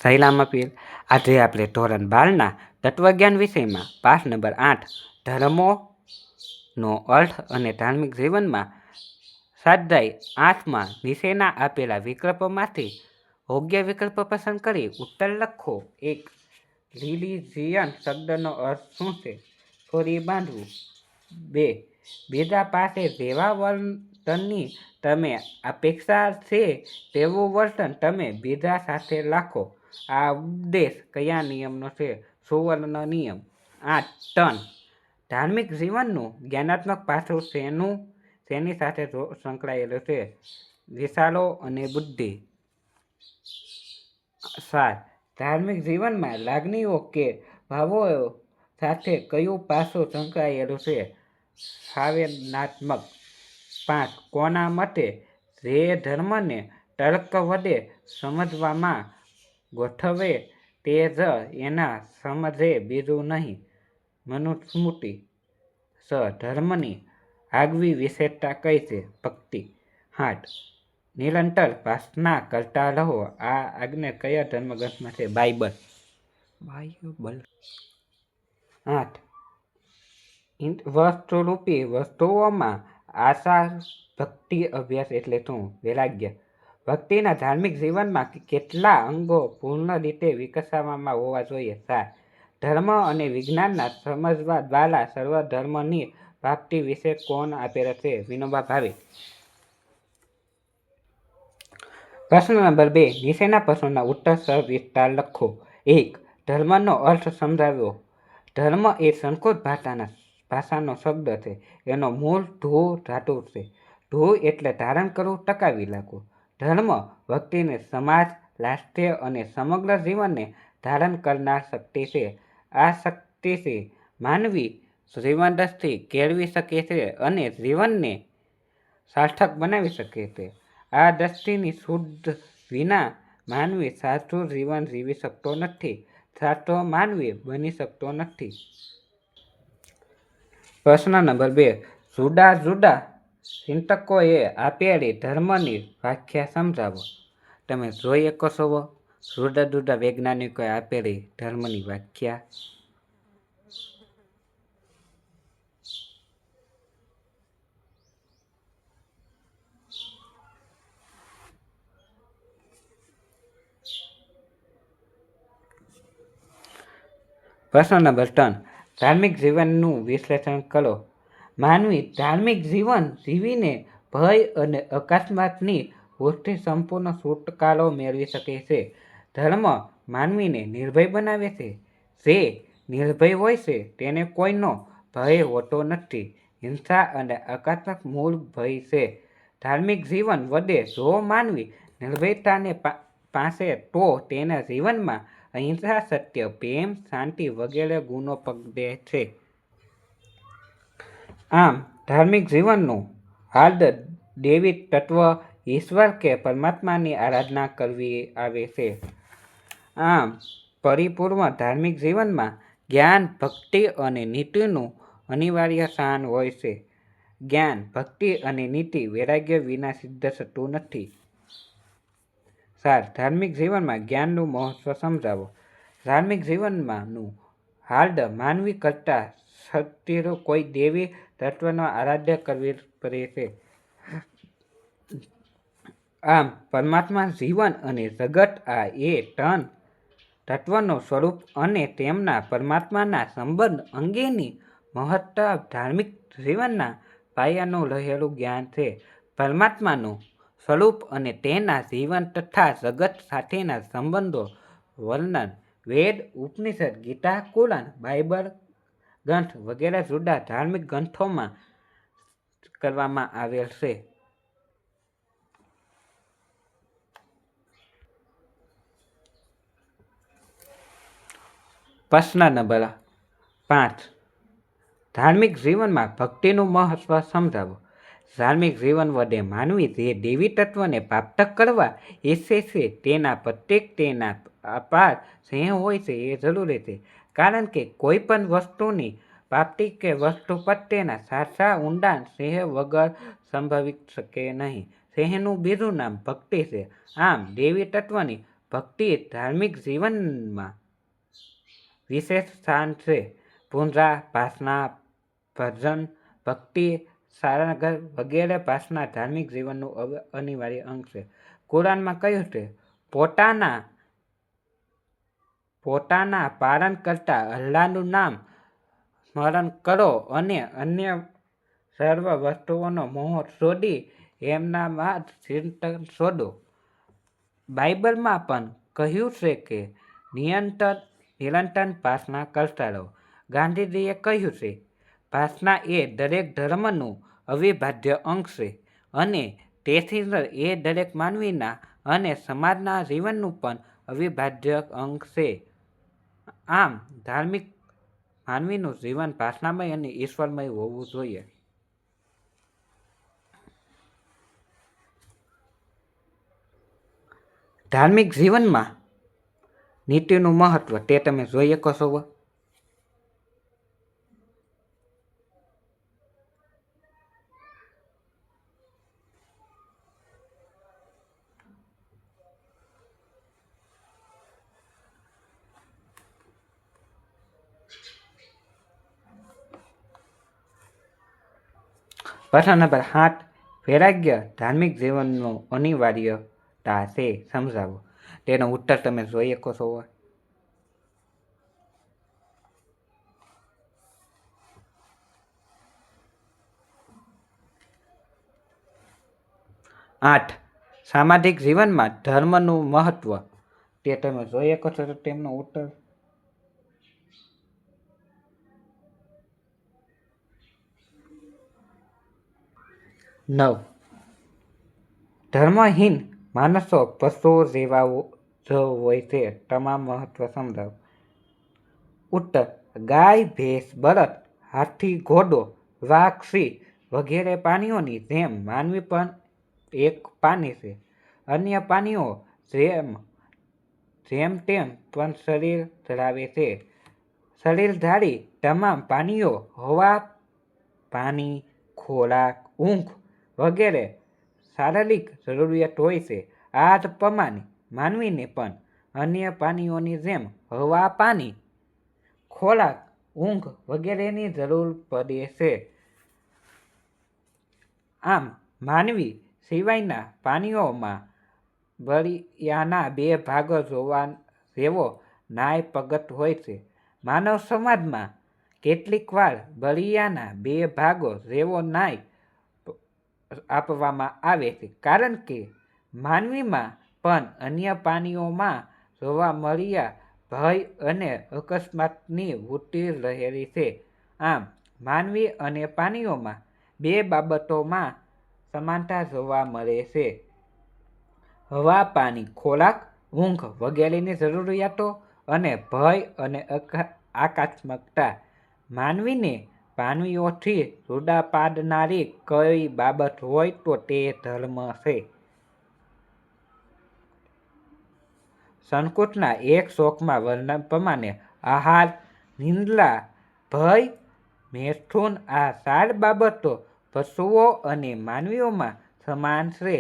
સૈલામ appeal. આજે આપણે ધોરણ 12ના તત્વજ્ઞાન વિષયમાં પાઠ નંબર 8 ધર્મોનો અર્થ અને ધાર્મિક જીવનમાં સ્વાધ્યાય 8માં નીચેના આપેલા વિકલ્પોમાંથી યોગ્ય વિકલ્પ પસંદ કરી ઉત્તર લખો. 1. રિલિજિયન શબ્દનો અર્થ શું છે? છોરી બાંધવું. 2. બીજા પાસે જેવા વર્તનની તમે અપેક્ષા છે તેવું વર્તન તમે બીજા સાથે રાખો. આ ઉપદેશ કયા નિયમનો છે? સુવર્ણ નિયમ. 8. ટન. ધાર્મિક જીવનનું જ્ઞાનાત્મક પાસું શેની સાથે સંકળાયેલું છે? વિચારો અને બુદ્ધિ. 4. ધાર્મિક જીવનમાં લાગણીઓ કે ભાવો સાથે કયું પાસું સંકળાયેલું છે? સંવેદનાત્મક. 5. કોના મતે જે ધર્મને તર્ક વડે સમજવામાં ગોઠવે તે જ એના સમજે બીજું નહીં. મનુસ્મૃતિ. 6. ધર્મની આગવી વિશેષતા કઈ છે? ભક્તિ. 8. નિરંતર પ્રાર્થના કરતા રહો. આ આજ્ઞા કયા ધર્મગ્રંથમાં છે? બાઇબલ. 8. વસ્તુરૂપી વસ્તુઓમાં આશા ભક્તિ અભ્યાસ એટલે શું? વૈરાગ્ય. ભક્તિના ધાર્મિક જીવનમાં કેટલા અંગો પૂર્ણ રીતે વિકસાવવામાં હોવા જોઈએ? 4. ધર્મ અને વિજ્ઞાનના સમજવા દ્વારા સર્વધર્મની પ્રાપ્તિ વિશે કોણ આપેલ છે? વિનોબા ભાવે. પ્રશ્ન નંબર 2. નીચેના પ્રશ્નોના ઉત્તર સવિસ્તાર લખો. 1. ધર્મનો અર્થ સમજાવો. ધર્મ એ સંસ્કૃત ભાષાનો શબ્દ છે. એનો મૂળ ધૂ ધાતુ છે. ધૂ એટલે ધારણ કરવું, ટકાવી રાખવું. ધર્મ વ્યક્તિને, સમાજ, રાષ્ટ્ર અને સમગ્ર જીવનને ધારણ કરનાર શક્તિ છે. આ શક્તિથી માનવી જીવનદ્રષ્ટિ કેળવી શકે છે અને જીવનને સાર્થક બનાવી શકે છે. આ દ્રષ્ટિની શુદ્ધ વિના માનવી સાચું જીવન જીવી શકતો નથી, સાચો માનવી બની શકતો નથી. પ્રશ્ન નંબર 2. જુદા જુદા ચિંતકોએ આપેલી ધર્મની વ્યાખ્યા સમજાવો. તમે જોઈ શકો છો જુદા જુદા વૈજ્ઞાનિકોએ આપેલી ધર્મની વ્યાખ્યા. પ્રશ્ન નંબર 3. ધાર્મિક જીવનનું વિશ્લેષણ કરો. માનવી ધાર્મિક જીવન જીવીને ભય અને અકસ્માતની વૃત્તિ સંપૂર્ણ છુટકારો મેળવી શકે છે. ધર્મ માનવીને નિર્ભય બનાવે છે. જે નિર્ભય હોય છે તેને કોઈનો ભય હોતો નથી. હિંસા અને અકસ્માત મૂળ ભય છે. ધાર્મિક જીવન વડે જો માનવી નિર્ભયતાને પાસે તો તેના જીવનમાં અહિંસા, સત્ય, પ્રેમ, શાંતિ વગેરે ગુણો પ્રગટે છે. આમ ધાર્મિક જીવનનું હાર્દ દૈવી તત્વ, ઈશ્વર કે પરમાત્માની આરાધના કરવી આવે છે. આમ પરિપૂર્ણ ધાર્મિક જીવનમાં જ્ઞાન, ભક્તિ અને નીતિનું અનિવાર્ય સ્થાન હોય છે. જ્ઞાન, ભક્તિ અને નીતિ વૈરાગ્ય વિના સિદ્ધ થતું નથી. 4. ધાર્મિક જીવનમાં જ્ઞાનનું મહત્વ સમજાવો. ધાર્મિક જીવનનું હાર્દ માનવી કરતાં સત્ય કોઈ દૈવી તત્વનો આરાધના કરવી પડે છે. આમ પરમાત્મા, જીવન અને જગત આ એ ત્રણ તત્વનું સ્વરૂપ અને તેમના પરમાત્માના સંબંધ અંગેની મહત્તમ ધાર્મિક જીવનના પાયાનું રહેલું જ્ઞાન છે. પરમાત્માનું સ્વરૂપ અને તેના જીવન તથા જગત સાથેના સંબંધો વર્ણન વેદ, ઉપનિષદ, ગીતા, કુરાન, બાઇબલ ગ્રંથ વગેરે જુદા ધાર્મિક ગ્રંથોમાં કરવામાં આવેલ છે. પ્રશ્ન નંબર 5. ધાર્મિક જીવનમાં ભક્તિનું મહત્વ સમજાવો. ધાર્મિક જીવન વડે માનવી જે દૈવી તત્વને પ્રાપ્ત કરવા ઈચ્છે છે તેના પ્રત્યેક તેના અપાર સ્નેહ હોય છે એ જરૂરી છે. કારણ કે કોઈ પણ વસ્તુની પ્રાપ્તિ કે વસ્તુ પ્રત્યેના સાચા ઊંડા સ્નેહ વગર સંભવી શકે નહીં. સ્નેહનું બીજું નામ ભક્તિ છે. આમ દૈવી તત્વની ભક્તિ ધાર્મિક જીવનમાં વિશેષ સ્થાન છે. પૂજા, પ્રાર્થના, ભજન, ભક્તિ, સારંગર વગેરે પ્રાર્થના ધાર્મિક જીવનનું અનિવાર્ય અંગ છે. કુરાનમાં કહ્યું છે, પોતાના પાલન કરતા અલ્લાહનું નામ સ્મરણ કરો અને અન્ય સર્વ વસ્તુઓનો મોહ છોડી એમનામાં ચિંતન શોધો. બાઇબલમાં પણ કહ્યું છે કે નિરંતર પ્રાર્થના કરતા રહો. ગાંધીજીએ કહ્યું છે, પ્રાર્થના એ દરેક ધર્મનું અવિભાજ્ય અંગ છે અને તેથી જ એ દરેક માનવીના અને સમાજના જીવનનું પણ અવિભાજ્ય અંગ છે. આમ ધાર્મિક માનવીનું જીવન પ્રાર્થનામય અને ઈશ્વરમય હોવું જોઈએ. ધાર્મિક જીવનમાં નીતિનું મહત્વ તે તમે જોઈ શકો છો. 7 વૈરાગ્ય ધાર્મિક જીવનનો અનિવાર્યતા છે સમજાવો. તેનો ઉત્તર તમે જોઈ શકો છો. 8 સામાજિક જીવનમાં ધર્મનું મહત્વ તે તમે જોઈ શકો છો. તેમનો ઉત્તર 9 ધર્મહીન માણસો પશુઓ જેવા જ હોય છે. તમામ મહત્વ સમજાવો. ઉત્તર ગાય, ભેંસ, બળદ, હાથી, ઘોડો, વાઘ, સિંહ વગેરે પ્રાણીઓની જેમ માનવી પણ એક પ્રાણી છે. અન્ય પ્રાણીઓ જેમ તેમ પણ શરીર ધરાવે છે. શરીરધારી તમામ પ્રાણીઓ હવા, પાણી, ખોરાક, ઊંઘ વગેરે શારીરિક જરૂરિયાત હોય છે. આ જ પ્રમાણે માનવીને પણ અન્ય પ્રાણીઓની જેમ હવા, પાણી, ખોરાક, ઊંઘ વગેરેની જરૂર પડે છે. આમ માનવી સિવાયના પ્રાણીઓમાં બળિયાના 2 ભાગો જેવો ન્યાય પ્રગટ હોય છે. માનવ સમાજમાં કેટલીક વાર બળિયાના 2 ભાગો જેવો ન્યાય આપવામાં આવે છે, કારણ કે માનવીમાં પણ અન્ય પ્રાણીઓમાં જોવા મળ્યા ભય અને અકસ્માતની વૃત્તિ રહેલી છે. આમ માનવી અને પ્રાણીઓમાં 2 બાબતોમાં સમાનતા જોવા મળે છે. હવા, પાણી, ખોરાક, ઊંઘ વગેરેની જરૂરિયાતો અને ભય અને આકસ્મિકતા. માનવીને પ્રાણીઓથી જુદા પાડનારી કઈ બાબત હોય તો તે ધર્મ છે. સંસ્કૃતના એક શ્લોકમાં વર્ણન પ્રમાણે આહાર, નિદ્રા, ભય, મૈથુન આ 4 બાબતો પશુઓ અને માનવીઓમાં સમાન છે.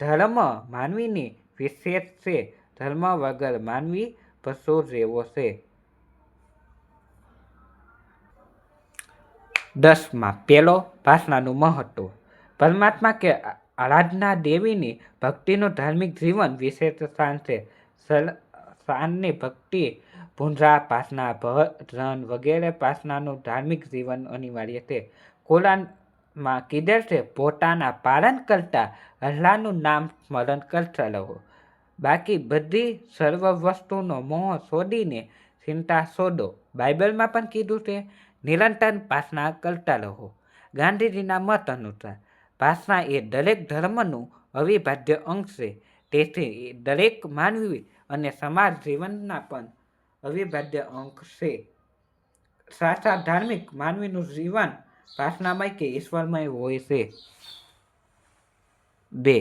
ધર્મ માનવીની વિશેષ છે. ધર્મ વગર માનવી પશુ જેવો છે. 10 પ્રાર્થનાનું મહત્વ. પરમાત્મા કે આરાધના દેવીની ભક્તિનું ધાર્મિક જીવન વિશેષ સ્થાન છે. સ્થાનની ભક્તિ, પૂજા, પ્રાર્થના, ભજન વગેરે પ્રાર્થનાનું ધાર્મિક જીવન અનિવાર્ય છે. કુરાનમાં કીધેલ છે, પોતાના પાલન કરતા અલ્લાહનું નામ સ્મરણ કરતા રહો. બાકી બધી સર્વ વસ્તુનો મોહ છોડીને ચિંતા છોડો. બાઇબલમાં પણ કીધું છે, નિરંતર પ્રાર્થના કરતા રહો. ગાંધીજીના મત અનુસાર પ્રાર્થના એ દરેક ધર્મનું અવિભાજ્ય અંગ છે. તેથી દરેક માનવી અને સમાજ જીવનના પણ અવિભાજ્ય અંગ છે. સાચા ધાર્મિક માનવીનું જીવન પ્રાર્થનામય કે ઈશ્વરમય હોય છે. 2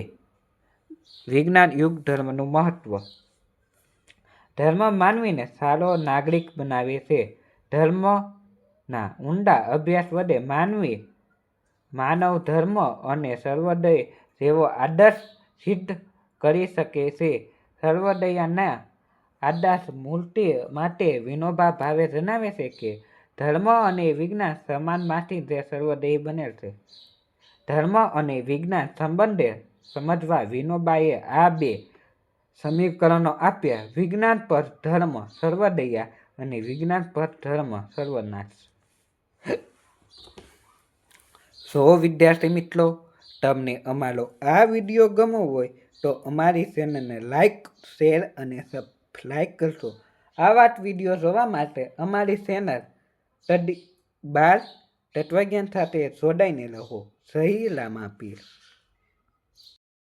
વિજ્ઞાન યુગ ધર્મનું મહત્વ. ધર્મ માનવીને સારો નાગરિક બનાવે છે. ધર્મના ઊંડા અભ્યાસ વડે માનવ ધર્મ અને સર્વોદય જેવો આદર્શ સિદ્ધ કરી શકે છે. સર્વોદયાના આદર્શ મૂર્તિ માટે વિનોબા ભાવે જણાવે છે કે ધર્મ અને વિજ્ઞાન સમાનમાંથી જે સર્વોદય બનેલ છે. ધર્મ અને વિજ્ઞાન સંબંધે સમજવા વિનોબાએ આ બે સમીકરણો આપ્યા: વિજ્ઞાન પર ધર્મ સર્વોદયા અને વિજ્ઞાન પર ધર્મ સર્વનાશ. સો વિદ્યાર્થી મિત્રો, તમને અમારો આ વિડીયો ગમ્યો હોય તો અમારી ચેનલને લાઈક, શેર અને સબસ્ક્રાઈબ કરશો. આવા જ વિડીયો જોવા માટે અમારી ચેનલ સ્ટડી 12 તત્વજ્ઞાન સાથે જોડાઈને રહો. જય રામાપીર.